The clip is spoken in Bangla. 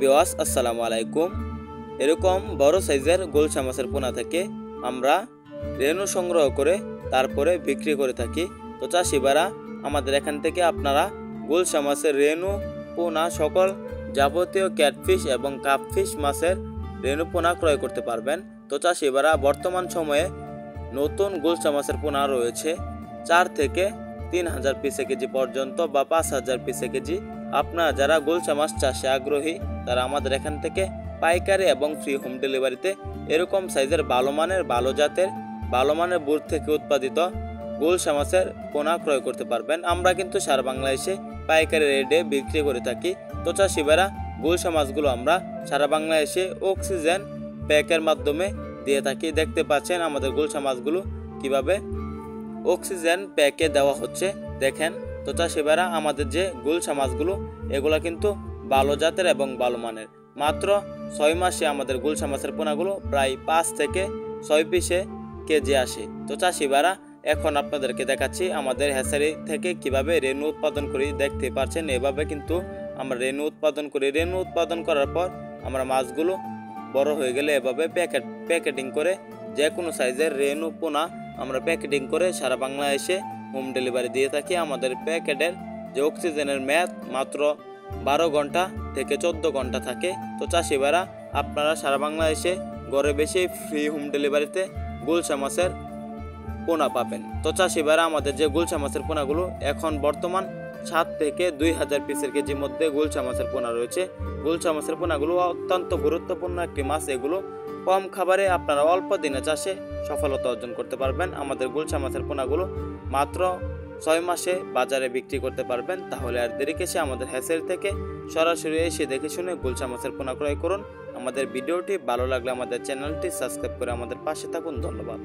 ভিউয়ার্স আসসালামু আলাইকুম। এরকম বড় সাইজের গুলশা মাছের পোনা থেকে আমরা রেণু সংগ্রহ করে তারপরে বিক্রি করে থাকি। তো চাষিবারা আমাদের এখান থেকে আপনারা গুলশা মাছের রেণু পোনা সকল যাবতীয় ক্যাটফিশ এবং কাপফিশ মাছের রেণু পোনা ক্রয় করতে পারবেন। তো চাষিবারা বর্তমান সময়ে নতুন গুলশা মাছের পোনা রয়েছে 4 থেকে 3000 পিসে কেজি পর্যন্ত বা 5000 পিসে কেজি। আপনারা যারা গুলশা মাছ চাষে আগ্রহী তারা আমাদের এখান থেকে পাইকারি এবং ফ্রি হোম ডেলিভারিতে এরকম সাইজের ভালো মানের বুট থেকে উৎপাদিত গুলশা মাছের পোনা ক্রয় করতে পারবেন। আমরা কিন্তু সারা বাংলাদেশে পাইকারি রেটে বিক্রি করে থাকি। তো চাষিবারা গুলশা মাছগুলো আমরা সারা বাংলাদেশে অক্সিজেন প্যাকের মাধ্যমে দিয়ে থাকি। দেখতে পাচ্ছেন আমাদের গুলশা মাছগুলো কিভাবে অক্সিজেন প্যাকে দেওয়া হচ্ছে, দেখেন। তো চাষিবারা আমাদের যে গুলশা মাছগুলো এগুলো কিন্তু ভালো জাতের এবং ভালো মানের। মাত্র 6 মাসে আমাদের গুলশা মাছের পোনাগুলো প্রায় 5 থেকে 6 পিসে কেজি আসে। তো চাষিবারা এখন আপনাদেরকে দেখাচ্ছি আমাদের হ্যাচারি থেকে কিভাবে রেণু উৎপাদন করি। দেখতে পাচ্ছেন এভাবে কিন্তু আমরা রেণু উৎপাদন করি। রেণু উৎপাদন করার পর আমরা মাছগুলো বড় হয়ে গেলে এভাবে প্যাকেটিং করে যে কোনো সাইজের রেণু পোনা আমরা প্যাকেটিং করে সারা বাংলাদেশে হোম ডেলিভারি দিয়ে থাকি। আমাদের প্যাকেটের যে অক্সিজেনের মেয়াদ মাত্র 12 ঘন্টা থেকে 14 ঘন্টা থাকে। তো চাষিবারা আপনারা সারা বাংলাদেশে ঘরে বেশি ফ্রি হোম ডেলিভারিতে গুলশা মাছের পোনা পাবেন। তো চাষিবারা আমাদের যে গুলশা মাছের পোনাগুলো এখন বর্তমান 7 থেকে 2000 পিসের কেজির মধ্যে গুলশা মাছের পোনা রয়েছে। গুলশা মাছের পোনাগুলো অত্যন্ত গুরুত্বপূর্ণ একটি মাছ। এগুলো কম খাবারে আপনারা অল্প দিনে চাষে সফলতা অর্জন করতে পারবেন। আমাদের গুলশা মাছের পোনাগুলো মাত্র 6 মাসে বাজারে বিক্রি করতে পারবেন। তাহলে আর দেরি কিসে আমাদের হ্যাচারি থেকে সরাসরি এসে দেখে শুনে গুলশা মাছের পোনা ক্রয় করুন। আমাদের ভিডিওটি ভালো লাগলে আমাদের চ্যানেলটি সাবস্ক্রাইব করে আমাদের পাশে থাকুন। ধন্যবাদ।